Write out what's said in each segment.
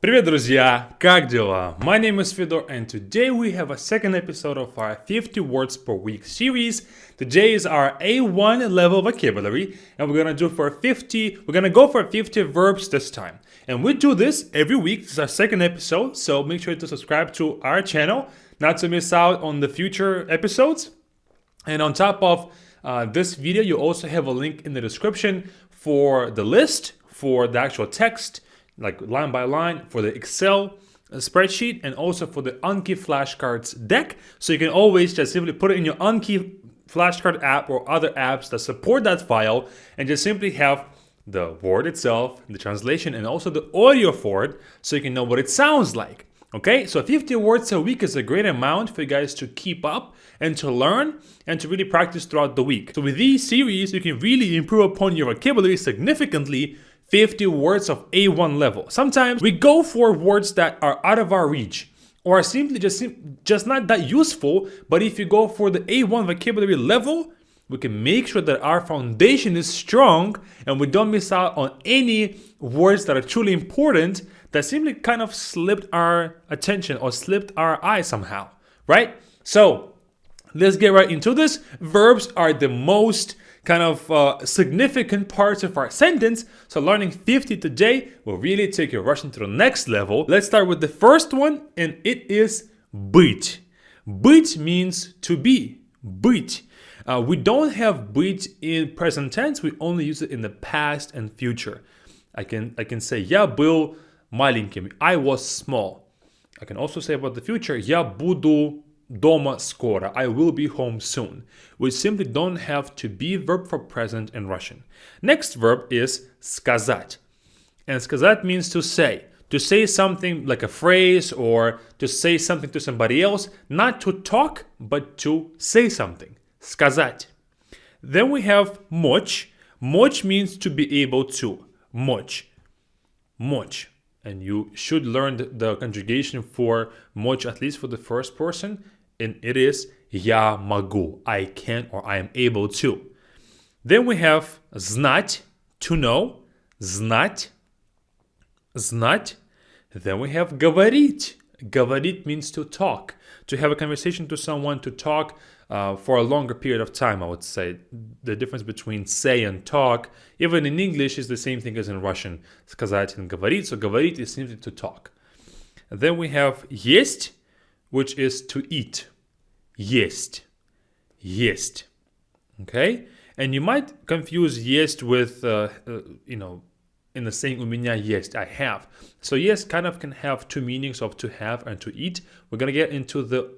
Привет, друзья! Как дела? My name is Fedor, and today we have a second episode of our 50 words per week series. Today is our A1 level vocabulary, and we're gonna go for 50 verbs this time. And we do this every week. This is our second episode, so make sure to subscribe to our channel not to miss out on the future episodes. And on top of this video, you also have a link in the description for the list, for the actual text, like line by line, for the Excel spreadsheet, and also for the Anki flashcards deck. So you can always just simply put it in your Anki flashcard app or other apps that support that file, and just simply have the word itself, the translation, and also the audio for it, so you can know what it sounds like. Okay, so 50 words a week is a great amount for you guys to keep up and to learn and to really practice throughout the week. So with these series, you can really improve upon your vocabulary significantly. 50 words of A1 level. Sometimes we go for words that are out of our reach or are simply just not that useful, but if you go for the A1 vocabulary level, we can make sure that our foundation is strong and we don't miss out on any words that are truly important that simply kind of slipped our attention or slipped our eye somehow, right? So let's get right into this. Verbs are the most kind of significant parts of our sentence, so learning 50 today will really take your Russian to the next level. Let's start with the first one, and it is быть. Быть means to be. Быть. We don't have быть in present tense, we only use it in the past and future. I can say я был маленьким, I was small. I can also say about the future, я буду дома скоро, I will be home soon. We simply don't have to be verb for present in Russian. Next verb is сказать. And сказать means to say. To say something like a phrase or to say something to somebody else. Not to talk, but to say something. Сказать. Then we have мочь. Мочь means to be able to. Мочь. Мочь. And you should learn the conjugation for мочь, at least for the first person. And it is я могу, I can or I am able to. Then we have знать, to know, знать, знать. Then we have говорить. Говорить means to talk, to have a conversation to someone, to talk for a longer period of time, I would say. The difference between say and talk, even in English, is the same thing as in Russian. Сказать and говорить. So говорить is simply to talk. Then we have есть, which is to eat. Есть. Есть. Okay? And you might confuse есть with, in the saying у меня есть, I have. So yes kind of can have two meanings of to have and to eat. We're going to get into the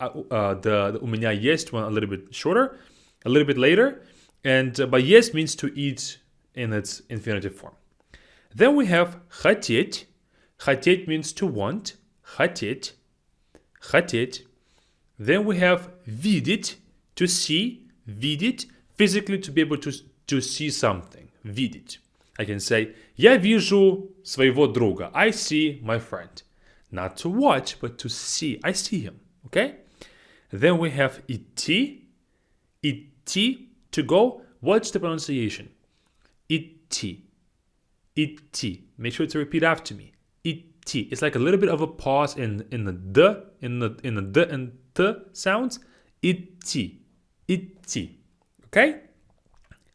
у меня есть one a little bit shorter, a little bit later. But есть means to eat in its infinitive form. Then we have хотеть. Хотеть means to want. Хотеть. Хотеть. Then we have видеть, to see, видеть, physically to be able to see something, видеть. I can say, я вижу своего друга, I see my friend. Not to watch, but to see, I see him, okay? Then we have идти, идти, to go. What's the pronunciation? Идти, идти. Make sure to repeat after me. Идти. It's like a little bit of a pause in the d, in the d and t sounds. Идти, идти. Okay?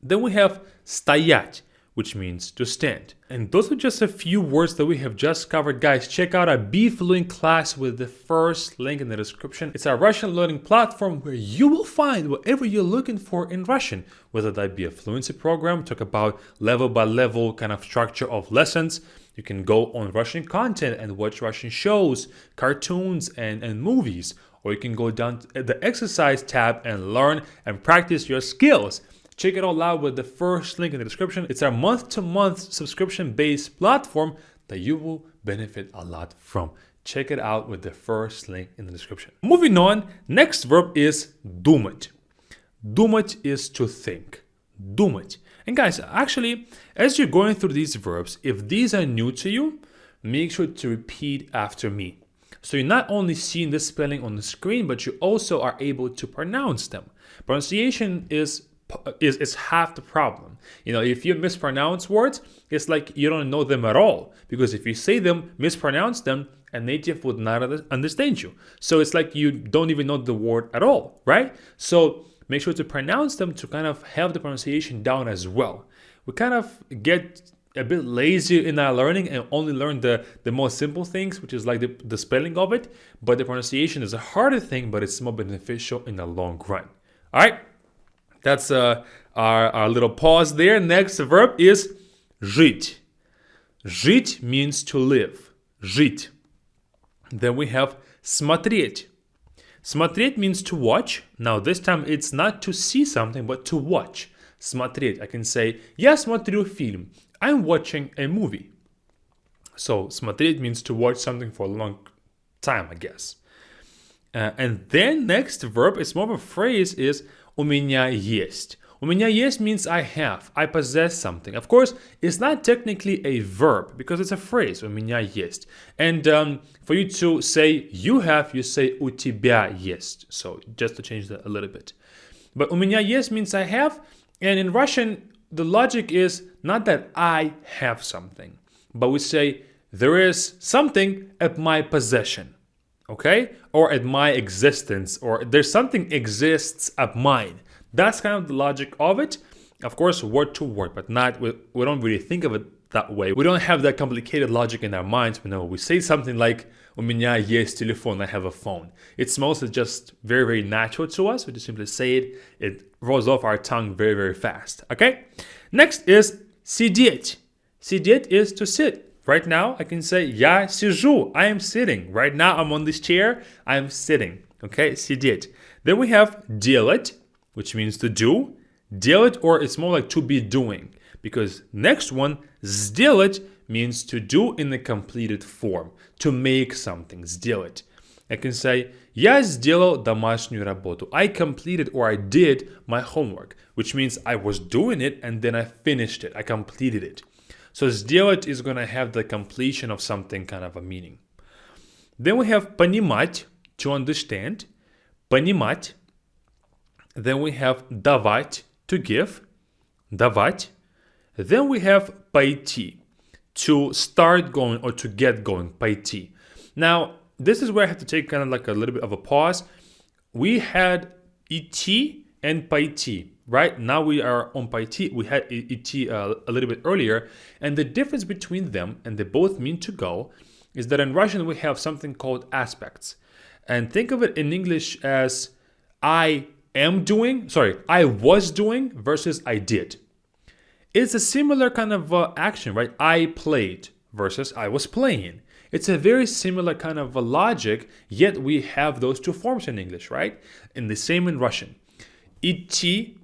Then we have стоять, which means to stand. And those are just a few words that we have just covered. Guys, check out our BeFluent Class with the first link in the description. It's our Russian learning platform where you will find whatever you're looking for in Russian, whether that be a fluency program, talk about level by level kind of structure of lessons. You can go on Russian content and watch Russian shows, cartoons, and movies. Or you can go down to the exercise tab and learn and practice your skills. Check it all out with the first link in the description. It's our month-to-month subscription-based platform that you will benefit a lot from. Check it out with the first link in the description. Moving on, next verb is думать. Думать is to think. Думать. And guys, actually, as you're going through these verbs, if these are new to you, make sure to repeat after me. So you're not only seeing the spelling on the screen, but you also are able to pronounce them. Pronunciation is is half the problem. You know, if you mispronounce words, it's like you don't know them at all. Because if you say them, mispronounce them, a native would not understand you. So it's like you don't even know the word at all, right? So make sure to pronounce them to kind of have the pronunciation down as well. We kind of get a bit lazy in our learning and only learn the most simple things, which is like the spelling of it. But the pronunciation is a harder thing, but it's more beneficial in the long run. All right, that's our little pause there. Next verb is жить. Жить means to live. Жить. Then we have смотреть. Смотреть means to watch. Now this time it's not to see something, but to watch. Смотреть. I can say, я смотрю фильм. I'm watching a movie. So смотреть means to watch something for a long time, I guess. And then next verb, it's more of a phrase, is у меня есть. У меня есть means I have, I possess something. Of course, it's not technically a verb because it's a phrase, у меня есть. And for you to say you have, you say у тебя есть. So just to change that a little bit. But у меня есть means I have. And in Russian, the logic is not that I have something, but we say there is something at my possession. Okay? Or at my existence, or there's something exists at mine. That's kind of the logic of it. Of course, word to word, but not, we don't really think of it that way. We don't have that complicated logic in our minds. We say something like, у меня есть телефон, I have a phone. It's mostly just very, very natural to us. We just simply say it. It rolls off our tongue very, very fast. Okay? Next is сидеть. Сидеть is to sit. Right now, I can say, я сижу, I am sitting. Right now, I'm on this chair, I am sitting. Okay, сидеть. Then we have делать, which means to do. Делать, or it's more like to be doing. Because next one, сделать, means to do in the completed form. To make something, сделать. I can say, я сделал домашнюю работу. I completed or I did my homework. Which means I was doing it and then I finished it. I completed it. So сделать is going to have the completion of something kind of a meaning. Then we have понимать, to understand. Понимать. Then we have давать, to give. Давать. Then we have пойти, to start going or to get going. Пойти. Now, this is where I have to take kind of like a little bit of a pause. We had идти and пойти. Right now we are on пойти. We had идти a little bit earlier, and the difference between them, and they both mean to go, is that in Russian we have something called aspects, and think of it in English as I was doing versus I did. It's a similar kind of action, right? I played versus I was playing. It's a very similar kind of a logic, yet we have those two forms in English, right? And the same in Russian. Идти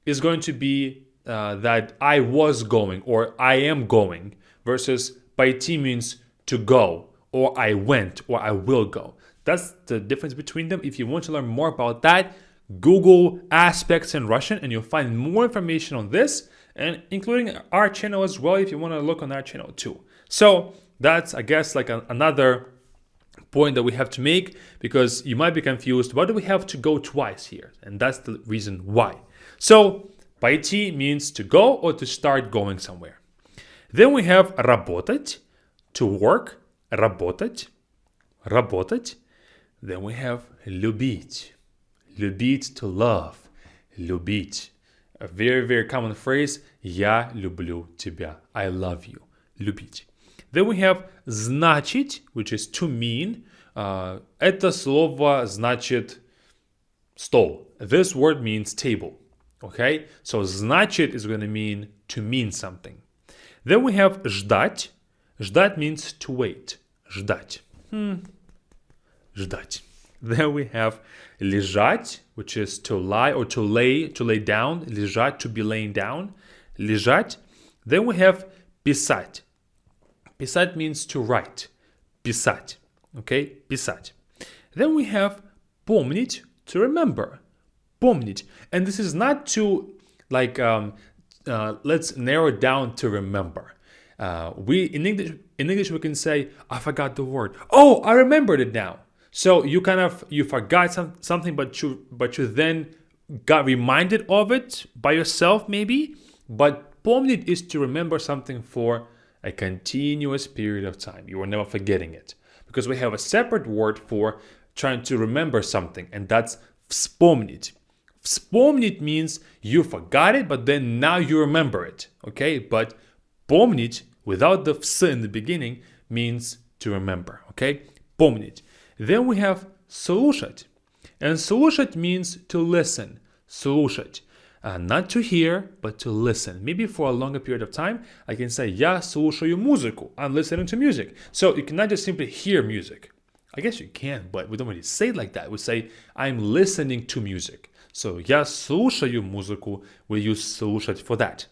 is going to be that I was going or I am going, versus пойти means to go, or I went, or I will go. That's the difference between them. If you want to learn more about that, Google aspects in Russian and you'll find more information on this, and including our channel as well if you want to look on our channel too. So that's, I guess, like another point that we have to make, because you might be confused. Why do we have to go twice here? And that's the reason why. So пойти means to go or to start going somewhere. Then we have работать, to work. Работать. Работать. Then we have любить. Любить, to love. Любить. A very, very common phrase. Я люблю тебя. I love you. Любить. Then we have значить, which is to mean. Это слово значит стол. This word means table. Okay? So значит is going to mean to mean something. Then we have ждать. Ждать means to wait. Ждать. Ждать. Then we have лежать, which is to lie or to lay down. Лежать, to be laying down. Лежать. Then we have писать. Писать means to write. Писать. Okay? Писать. Then we have помнить, to remember. Помнить. And this is not to, like, let's narrow it down to remember. In English we can say, I forgot the word. Oh, I remembered it now. So you forgot something, but you then got reminded of it by yourself maybe, but помнить is to remember something for a continuous period of time. You are never forgetting it. Because we have a separate word for trying to remember something, and that's вспомнить. Вспомнить means you forgot it, but then now you remember it, okay? But помнить, without the вс in the beginning, means to remember, okay? Помнить. Then we have слушать. And слушать means to listen. Слушать. Not to hear, but to listen. Maybe for a longer period of time, I can say я слушаю музыку. I'm listening to music. So you cannot just simply hear music. I guess you can, but we don't really say it like that. We say I'm listening to music. So я слушаю музыку. We use слушать for that.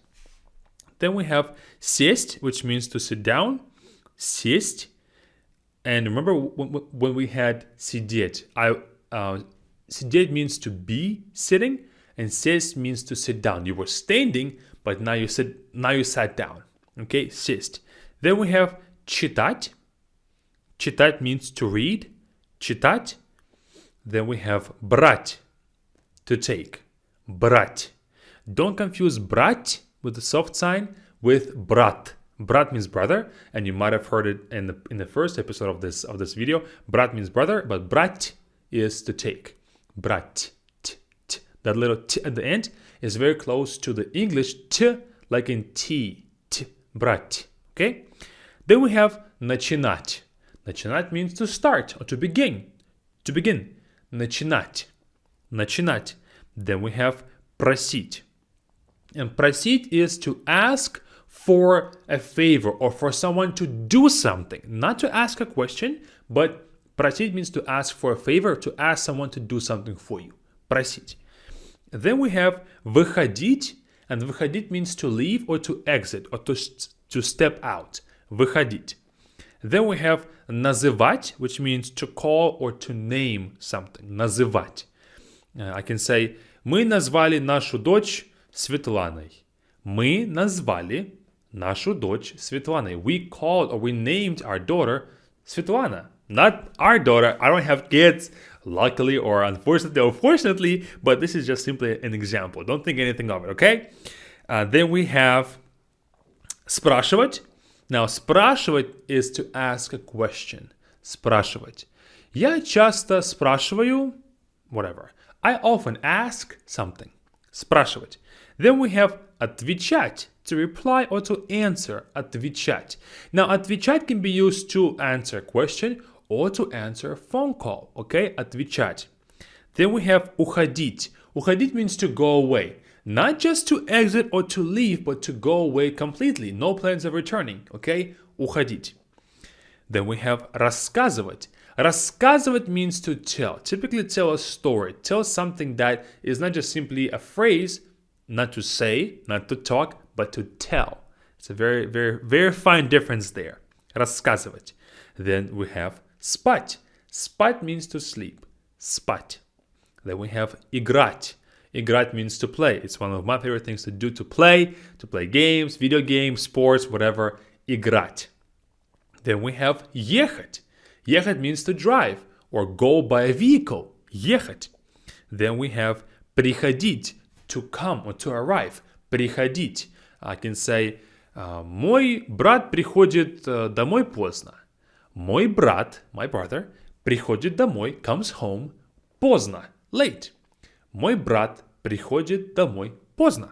Then we have сесть, which means to sit down. Сесть. And remember when we had сидеть. Сидеть means to be sitting, and сесть means to sit down. You were standing, but now you sat down. Okay, сесть. Then we have читать. Читать means to read. Читать. Then we have брать, to take. Брать. Don't confuse брать with the soft sign with брат. Brat means brother, and you might have heard it in the first episode of this video. Brat means brother, but brat is to take. Brat. T, t. That little t at the end is very close to the English t, like in tea. T, brat. Okay? Then we have начинать. Начинать means to start or to begin. To begin. Начинать. Начинать. Then we have просить. And просить is to ask for a favor or for someone to do something. Not to ask a question, but просить means to ask for a favor, to ask someone to do something for you. Просить. Then we have выходить, and выходить means to leave or to exit or to step out. Выходить. Then we have называть, which means to call or to name something. Называть. I can say, мы назвали нашу дочь Светланой. Мы назвали нашу дочь Светланой. We called or we named our daughter Svetlana. Not our daughter. I don't have kids, luckily or unfortunately or fortunately, but this is just simply an example. Don't think anything of it, okay? Then we have спрашивать. Now, спрашивать is to ask a question. Спрашивать. Я часто спрашиваю, whatever. I often ask something. Спрашивать. Then we have отвечать, to reply or to answer. Отвечать. Now, отвечать can be used to answer a question or to answer a phone call. Okay? Отвечать. Then we have уходить. Уходить means to go away. Not just to exit or to leave, but to go away completely. No plans of returning. Okay? Уходить. Then we have рассказывать. Рассказывать means to tell. Typically tell a story. Tell something that is not just simply a phrase, not to say, not to talk, but to tell. It's a very, very, very fine difference there. Рассказывать. Then we have спать. Спать means to sleep. Спать. Then we have играть. Играть means to play. It's one of my favorite things to do, to play games, video games, sports, whatever. Играть. Then we have ехать. Ехать means to drive or go by a vehicle. Ехать. Then we have приходить, to come or to arrive. Приходить. I can say, мой брат приходит домой поздно. Мой брат, my brother, приходит домой, comes home, поздно, late. Мой брат приходит домой поздно.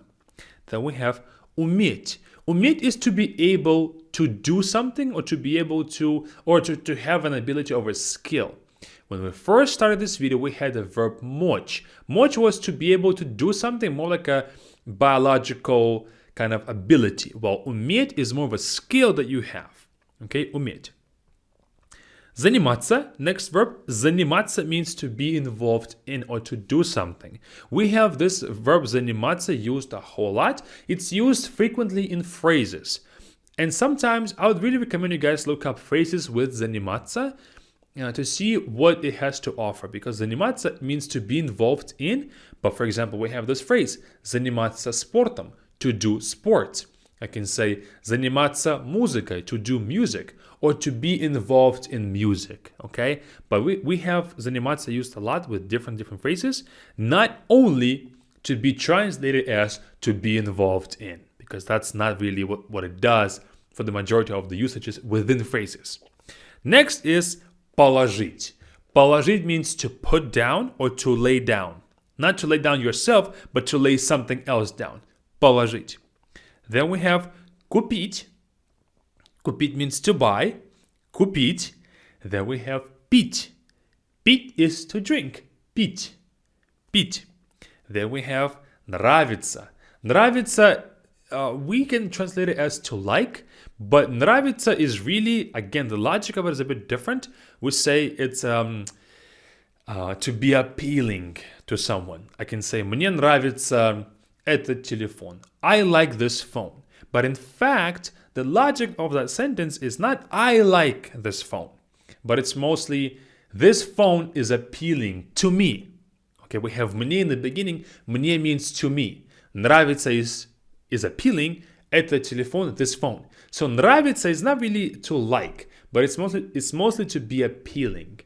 Then we have уметь. Уметь is to be able to do something or to be able to, or to have an ability or a skill. When we first started this video, we had the verb мочь. Мочь was to be able to do something, more like a biological kind of ability. Well, уметь is more of a skill that you have. Okay, уметь. Заниматься, next verb, заниматься means to be involved in or to do something. We have this verb заниматься used a whole lot. It's used frequently in phrases. And sometimes I would really recommend you guys look up phrases with заниматься to see what it has to offer. Because заниматься means to be involved in. But for example, we have this phrase заниматься спортом, to do sports. I can say заниматься музыкой, to do music. or to be involved in music, okay? But we have заниматься used a lot with different phrases, not only to be translated as to be involved in, because that's not really what it does for the majority of the usages within phrases. Next is положить. Положить means to put down or to lay down. Not to lay down yourself, but to lay something else down. Положить. Then we have купить. Купить means to buy. Купить. Then we have пить. Пить is to drink. Пить. Пить. Then we have нравится. Нравится, we can translate it as to like, but нравится is really, again, the logic of it is a bit different. We say it's to be appealing to someone. I can say мне нравится этот телефон. I like this phone. But in fact, the logic of that sentence is not I like this phone, but it's mostly this phone is appealing to me. Okay, we have мне in the beginning. Мне means to me. Нравится is appealing. Это телефон, this phone. So нравится is not really to like, but it's mostly to be appealing.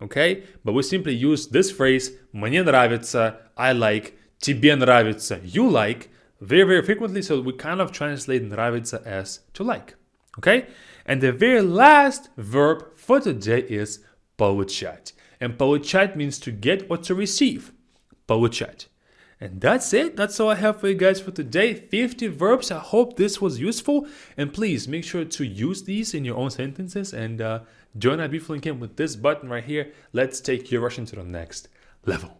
Okay, but we simply use this phrase мне нравится, I like, тебе нравится, you like, very frequently. So we kind of translate нравится as to like. Okay, and the very last verb for today is получать. And получать means to get or to receive. Получать. And that's it. That's all I have for you guys for today. 50 verbs. I hope this was useful. And please make sure to use these in your own sentences and join our BeFluent camp with this button right here. Let's take your Russian to the next level.